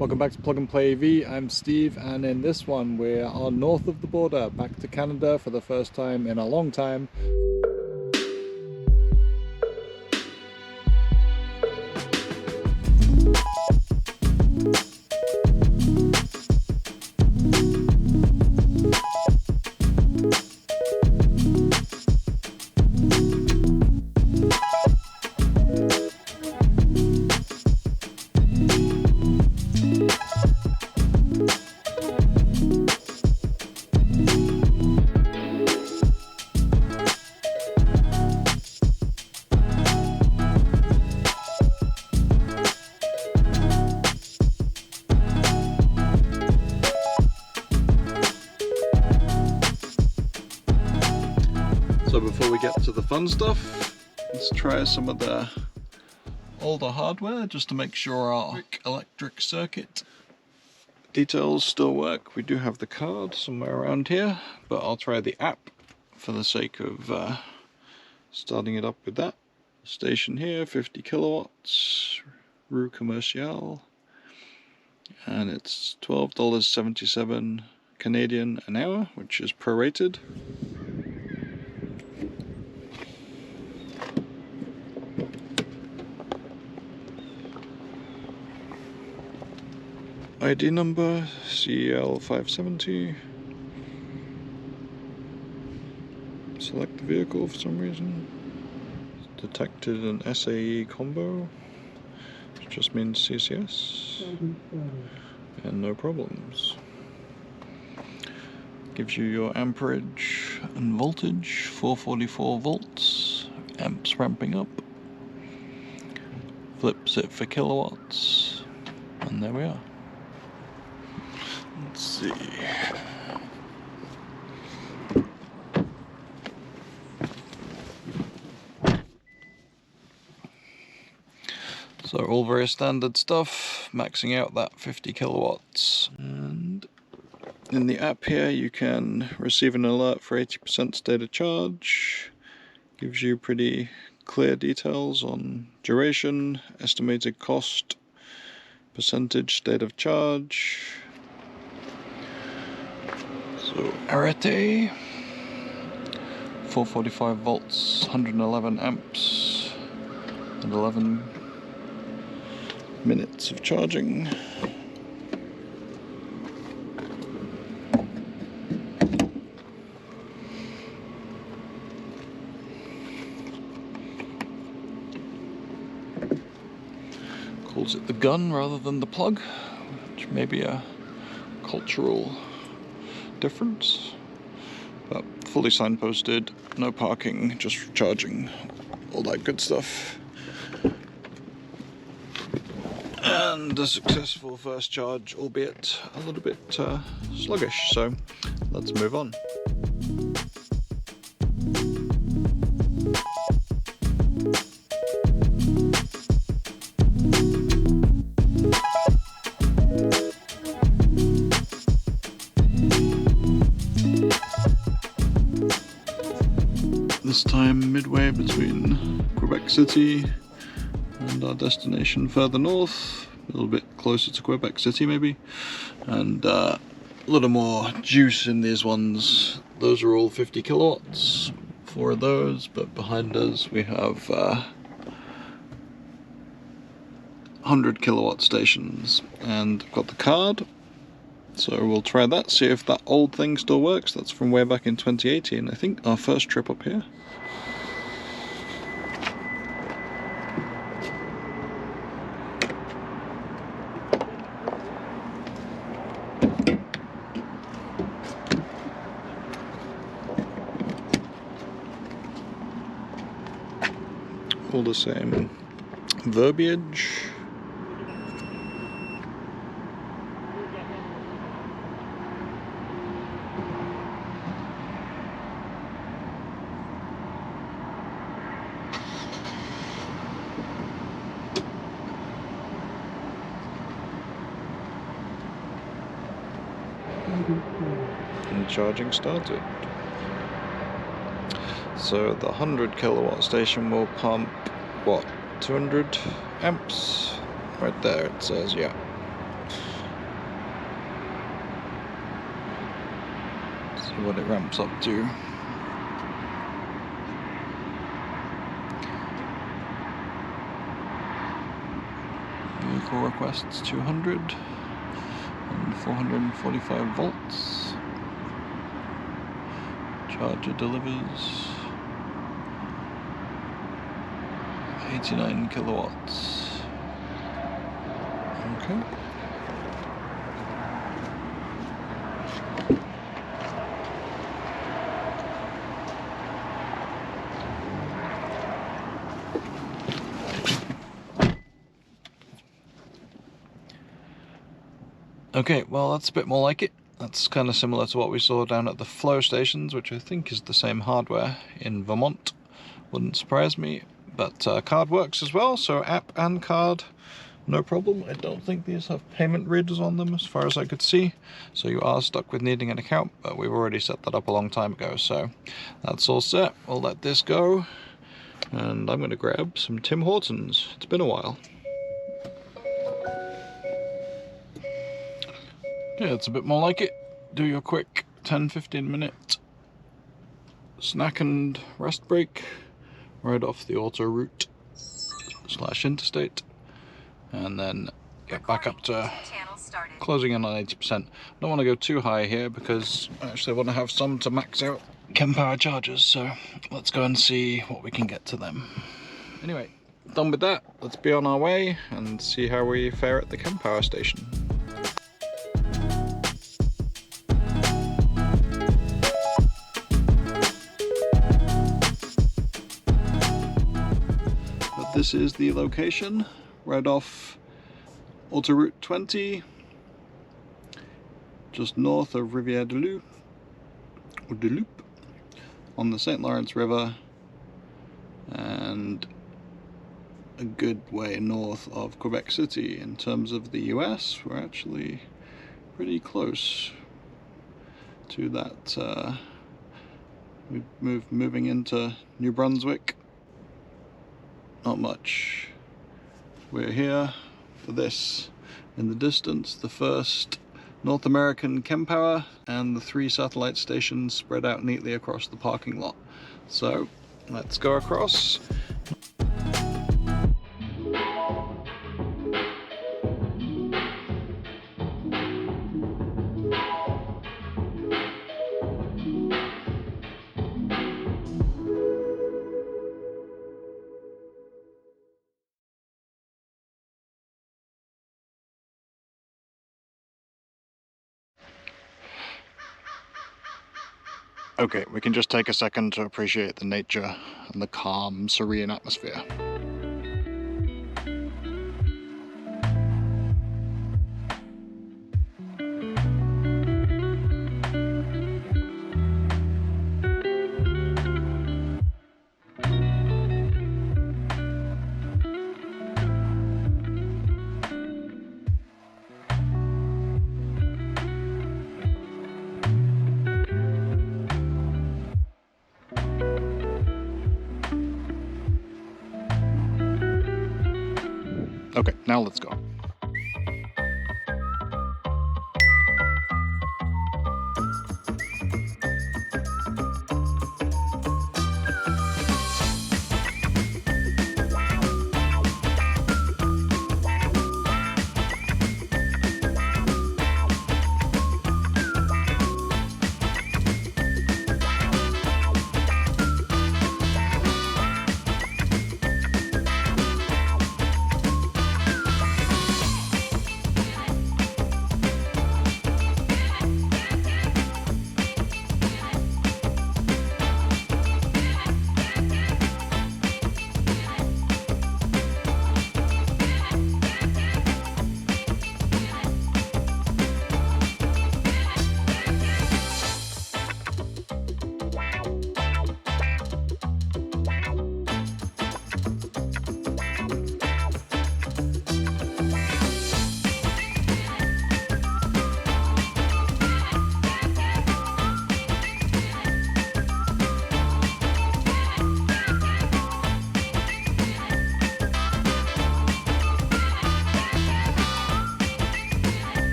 Welcome back to Plug and Play EV. I'm Steve, and in this one we are north of the border, back to Canada for the first time in a long time. So before we get to the fun stuff, let's try some of the older hardware just to make sure our electric circuit details still work. We do have the card somewhere around here, but I'll try the app for the sake of starting it up with that. Station here, 50 kilowatts, Rue Commercial, and it's $12.77 Canadian an hour, which is prorated. ID number CL570. Select the vehicle for some reason. It's detected an SAE combo, which just means CCS. And no problems. Gives you your amperage and voltage, 444 volts, amps ramping up. Flips it for kilowatts, and there we are. Let's see. So all very standard stuff, maxing out that 50 kilowatts. And in the app here you can receive an alert for 80% state of charge. Gives you pretty clear details on duration, estimated cost, percentage state of charge. So arete, 445 volts, 111 amps, and 11 minutes of charging. Calls it the gun rather than the plug, which may be a cultural difference, but fully signposted, no parking, just charging, all that good stuff. And a successful first charge, albeit a little bit sluggish, so let's move on. This time midway between Quebec City and our destination further north, a little bit closer to Quebec City maybe, and a little more juice in these ones. Those are all 50 kilowatts, 4 of those, but behind us we have 100 kilowatt stations, and I've got the card. So we'll try that, see if that old thing still works. That's from way back in 2018, I think, our first trip up here. All the same verbiage. And charging started. So the 100 kilowatt station will pump, what, 200 amps? Right there it says, yeah. what it ramps up to. Vehicle requests 200 and 445 volts. Charger delivers 89 kilowatts. Okay. Okay, well that's a bit more like it. That's kind of similar to what we saw down at the flow stations, which I think is the same hardware in Vermont. Wouldn't surprise me, but card works as well, so app and card, no problem. I don't think these have payment readers on them as far as I could see, so you are stuck with needing an account, but we've already set that up a long time ago, so that's all set. We'll let this go, and I'm going to grab some Tim Hortons. It's been a while. Yeah, it's a bit more like it. Do your quick 10-15 minute snack and rest break right off the auto route / interstate, and then get back up to closing in on 80%. Don't want to go too high here because I actually want to have some to max out KEMPOWER chargers, so let's go and see what we can get to them. Anyway, done with that. Let's be on our way and see how we fare at the KEMPOWER station. This is the location, right off Autoroute 20, just north of Rivière-du-Loup, or du Loup, on the St. Lawrence River, and a good way north of Quebec City. In terms of the US, we're actually pretty close to that. Moving into New Brunswick. Not much. We're here for this. In the distance, the first North American KEMPOWER and the 3 satellite stations spread out neatly across the parking lot. So let's go across. Okay, we can just take a second to appreciate the nature and the calm, serene atmosphere. Okay, now let's go.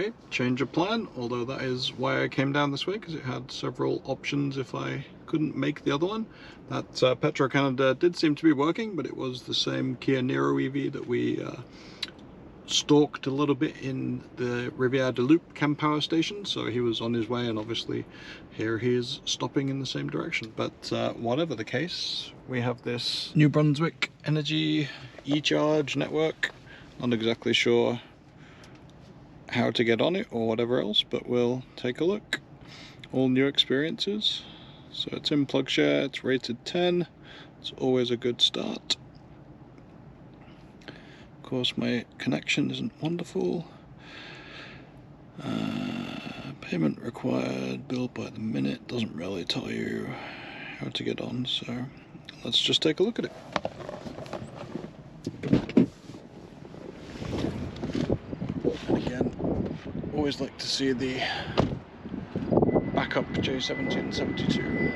Okay, change of plan, although that is why I came down this way, because it had several options if I couldn't make the other one. That Petro-Canada did seem to be working, but it was the same Kia Niro EV that we stalked a little bit in the Rivière de Loup KEMPOWER station, so he was on his way, and obviously here he is stopping in the same direction. But whatever the case, we have this New Brunswick Energy e-charge network. Not exactly sure how to get on it or whatever else, but we'll take a look. All new experiences. So it's in PlugShare, it's rated 10, it's always a good start. Of course my connection isn't wonderful. Payment required, billed by the minute, doesn't really tell you how to get on, so let's just take a look at it. And again, always like to see the backup J1772.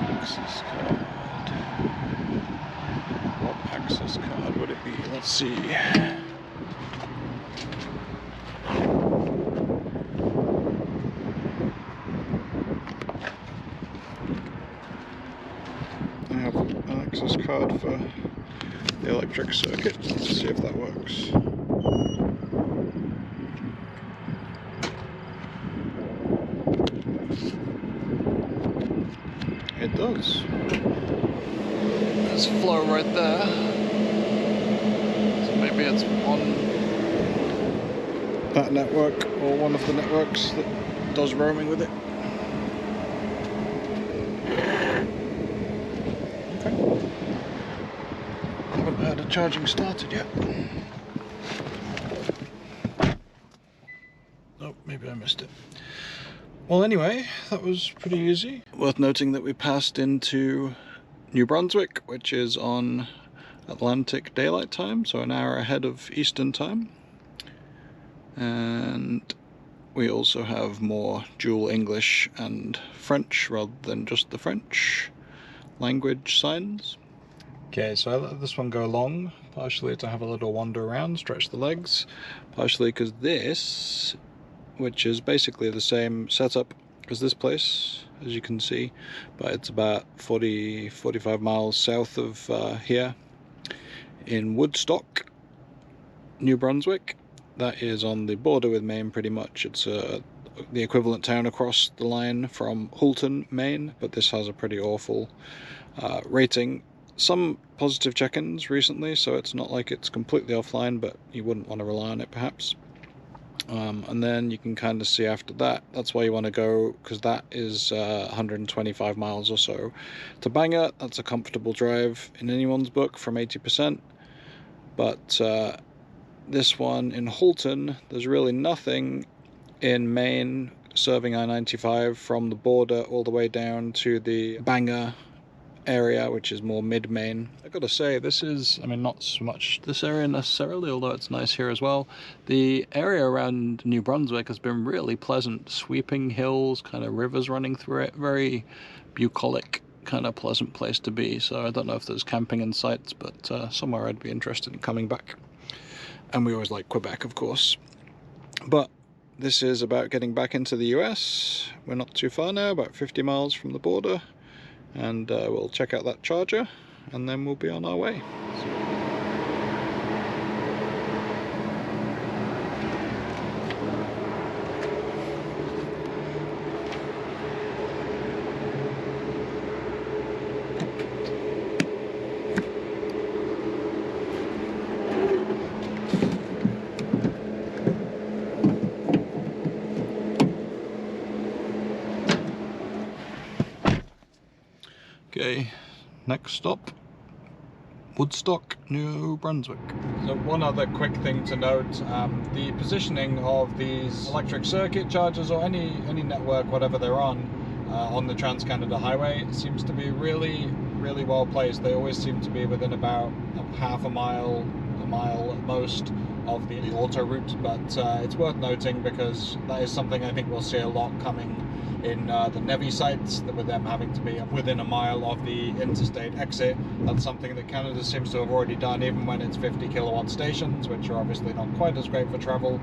Access card. What access card would it be? Let's see. I have an access card for the electric circuit. Let's see if that works. It does. There's flow right there. So maybe it's on that network or one of the networks that does roaming with it. Okay. Haven't had a charging started yet. Oh, maybe I missed it. Well, anyway, that was pretty easy. Worth noting that we passed into New Brunswick, which is on Atlantic Daylight Time, so an hour ahead of Eastern Time. And we also have more dual English and French rather than just the French language signs. Okay, so I let this one go long, partially to have a little wander around, stretch the legs, partially because this, which is basically the same setup as this place, as you can see, but it's about 40-45 miles south of here in Woodstock, New Brunswick. That is on the border with Maine pretty much. It's the equivalent town across the line from Houlton, Maine, but this has a pretty awful rating. Some positive check-ins recently, so it's not like it's completely offline, but you wouldn't want to rely on it perhaps. And then you can kind of see after that, that's why you want to go, because that is 125 miles or so to Bangor. That's a comfortable drive in anyone's book from 80%, but this one in Houlton, there's really nothing in Maine serving I-95 from the border all the way down to the Bangor area, which is more mid-Maine. I gotta say, this is, I mean, not so much this area necessarily, although it's nice here as well. The area around New Brunswick has been really pleasant. Sweeping hills, kind of rivers running through it, very bucolic, kind of pleasant place to be. So I don't know if there's camping in sights, but somewhere I'd be interested in coming back. And we always like Quebec, of course. But this is about getting back into the US. We're not too far now, about 50 miles from the border. And we'll check out that charger, and then we'll be on our way. Okay, next stop, Woodstock, New Brunswick. So one other quick thing to note, the positioning of these electric circuit chargers or any network, whatever they're on the Trans-Canada Highway, seems to be really well placed. They always seem to be within about half a mile at most of the auto route, but it's worth noting because that is something I think we'll see a lot coming in the NEVI sites, with them having to be within a mile of the interstate exit. That's something that Canada seems to have already done, even when it's 50 kilowatt stations, which are obviously not quite as great for travel.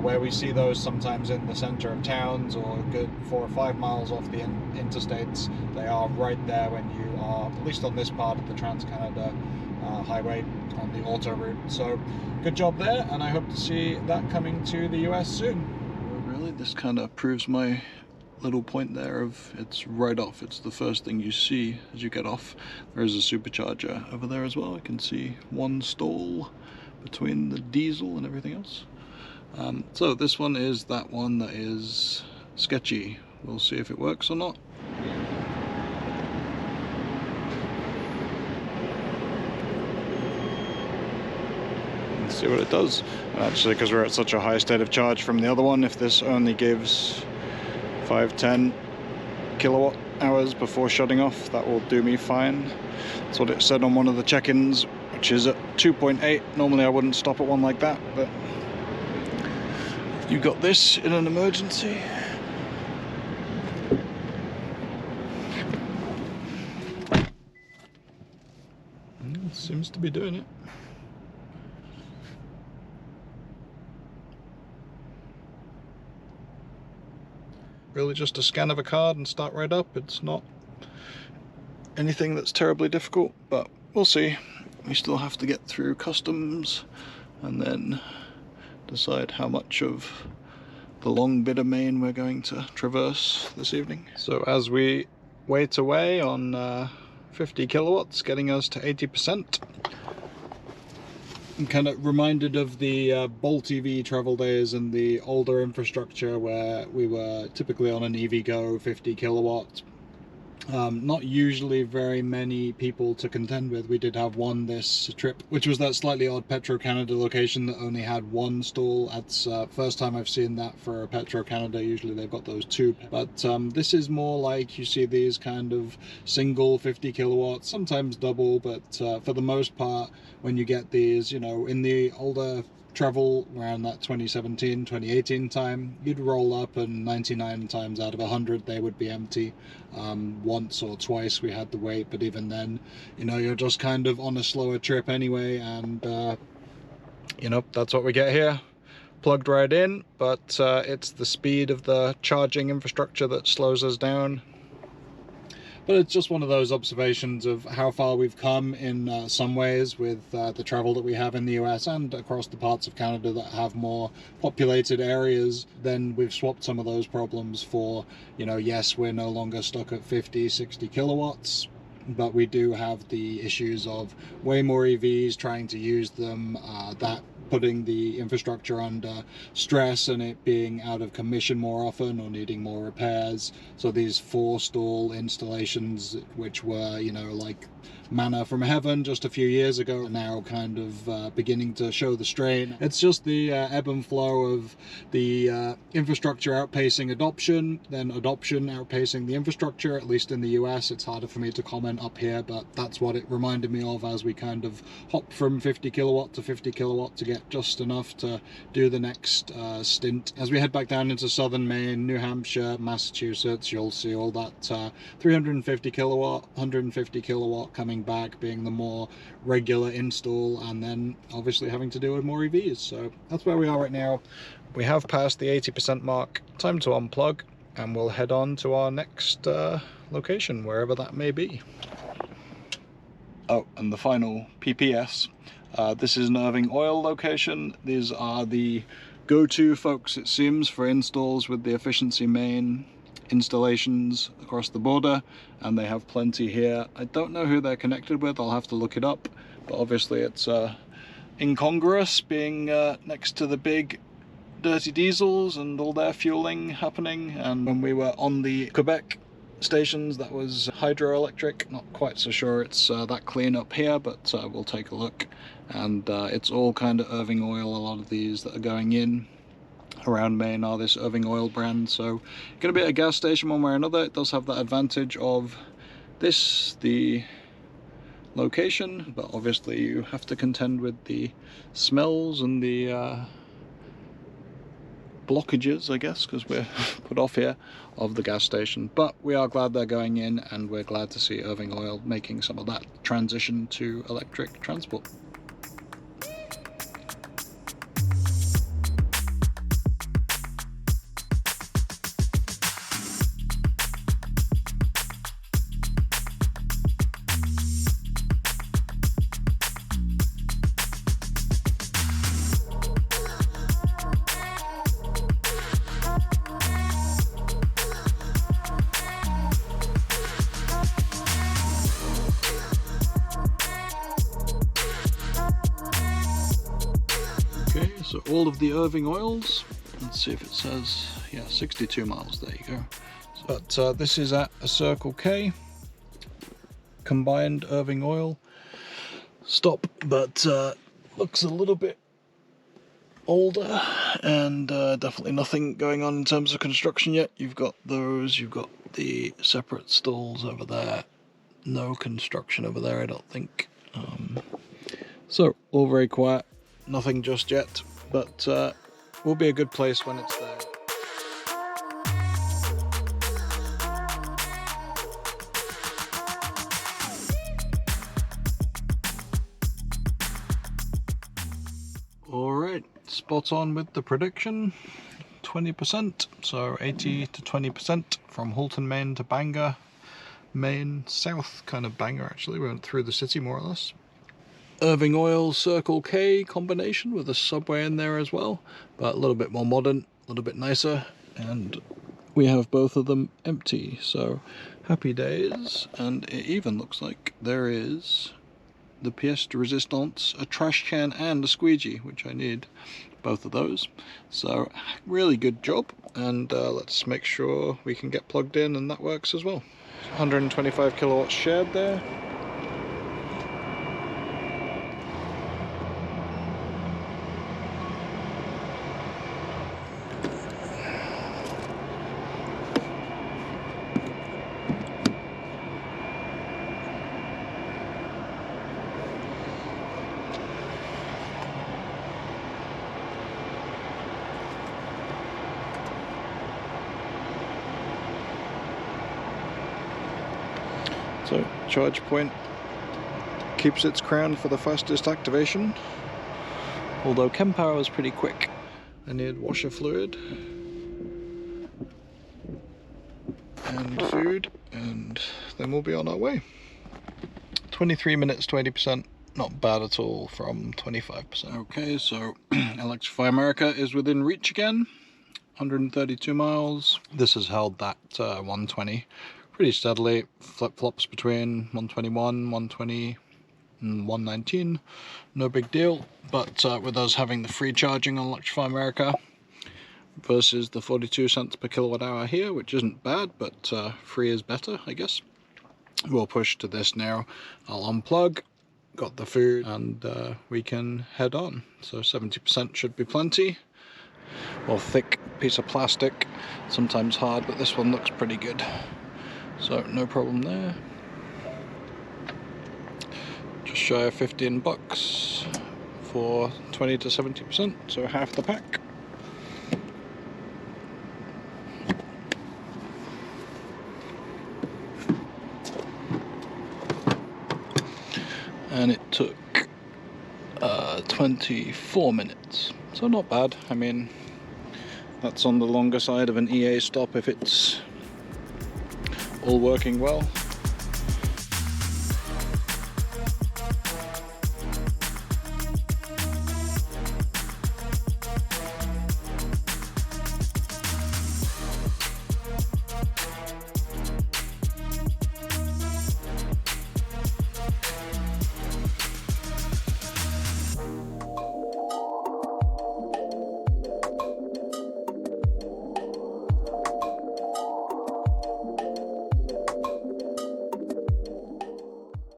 Where we see those sometimes in the center of towns or a good 4 or 5 miles off the interstates, they are right there when you are, at least on this part of the Trans-Canada highway, on the auto route. So good job there, and I hope to see that coming to the US soon. Really, this kind of proves my little point there of it's right off. It's the first thing you see as you get off. There is a supercharger over there as well. I can see one stall between the diesel and everything else. So this one is that one that is sketchy. We'll see if it works or not. Let's see what it does. Actually, because we're at such a high state of charge from the other one, if this only gives 5-10 kilowatt hours before shutting off, that will do me fine. That's what it said on one of the check-ins, which is at 2.8. Normally I wouldn't stop at one like that, but you got this in an emergency. It seems to be doing it. Really just a scan of a card and start right up. It's not anything that's terribly difficult, but we'll see. We still have to get through customs and then decide how much of the long bit of Maine we're going to traverse this evening. So as we wait away on 50 kilowatts, getting us to 80%. I'm kind of reminded of the Bolt EV travel days and the older infrastructure where we were typically on an EV Go 50 kilowatt. Not usually very many people to contend with. We did have one this trip, which was that slightly odd Petro-Canada location that only had one stall. That's first time I've seen that for Petro-Canada. Usually they've got those two. But this is more like you see these kind of single 50 kilowatts, sometimes double, but for the most part, when you get these, you know, in the older travel around that 2017, 2018 time, you'd roll up and 99 times out of 100 they would be empty. Once or twice we had to wait, but even then, you know, you're just kind of on a slower trip anyway, and you know, that's what we get here. Plugged right in, but it's the speed of the charging infrastructure that slows us down. But it's just one of those observations of how far we've come in some ways with the travel that we have in the US and across the parts of Canada that have more populated areas. Then we've swapped some of those problems for, you know, yes, we're no longer stuck at 50, 60 kilowatts, but we do have the issues of way more EVs trying to use them, that putting the infrastructure under stress and it being out of commission more often or needing more repairs. So these 4-stall installations, which were, you know, like manna from heaven just a few years ago, are now kind of beginning to show the strain. It's just the ebb and flow of the infrastructure outpacing adoption, then adoption outpacing the infrastructure. At least in the US, it's harder for me to comment up here, but that's what it reminded me of as we kind of hop from 50 kilowatt to 50 kilowatt to get just enough to do the next stint. As we head back down into southern Maine, New Hampshire, Massachusetts, you'll see all that 350 kilowatt, 150 kilowatt coming back, being the more regular install, and then obviously having to deal with more EVs. So that's where we are right now. We have passed the 80% mark. Time to unplug and we'll head on to our next location, wherever that may be. Oh, and the final PPS. This is an Irving Oil location. These are the go-to folks, it seems, for installs with the Efficiency Maine installations across the border, and they have plenty here. I don't know who they're connected with, I'll have to look it up, but obviously it's incongruous being next to the big dirty diesels and all their fueling happening. And when we were on the Quebec stations, that was hydroelectric. Not quite so sure it's that clean up here, but we'll take a look. And it's all kind of Irving Oil. A lot of these that are going in around Maine are this Irving Oil brand, so gonna be at a gas station one way or another. It does have that advantage of this, the location, but obviously you have to contend with the smells and the blockages, I guess, because we're put off here, of the gas station. But we are glad they're going in, and we're glad to see Irving Oil making some of that transition to electric transport. So all of the Irving oils, let's see if it says, yeah, 62 miles, there you go. But this is at a Circle K, combined Irving oil stop, but looks a little bit older, and definitely nothing going on in terms of construction yet. You've got those, you've got the separate stalls over there, no construction over there I don't think. So all very quiet, nothing just yet. But will be a good place when it's there. Alright, spot on with the prediction. 20%, so 80 to 20% from Halton, Maine to Bangor, Maine, south kind of Bangor actually, we went through the city more or less. Irving Oil Circle K combination with a subway in there as well, but a little bit more modern, a little bit nicer, and we have both of them empty, so happy days. And it even looks like there is the pièce de résistance, a trash can and a squeegee, which I need both of those, so really good job. And let's make sure we can get plugged in and that works as well. 125 kilowatts shared there. So charge point keeps its crown for the fastest activation, although KEMPOWER was pretty quick. I need washer fluid and food, and then we'll be on our way. 23 minutes to 80%, not bad at all from 25%. Okay, so Electrify America is within reach again, 132 miles. This has held that 120 pretty steadily, flip-flops between 121, 120 and 119, no big deal. But with us having the free charging on Electrify America versus the 42 cents per kilowatt hour here, which isn't bad, but free is better, I guess. We'll push to this now. I'll unplug, got the food, and we can head on. So 70% should be plenty. Well, thick piece of plastic, sometimes hard, but this one looks pretty good. So no problem there. Just shy of 15 bucks for 20 to 70%, so half the pack. And it took 24 minutes, so not bad. I mean, that's on the longer side of an EA stop if it's all working well.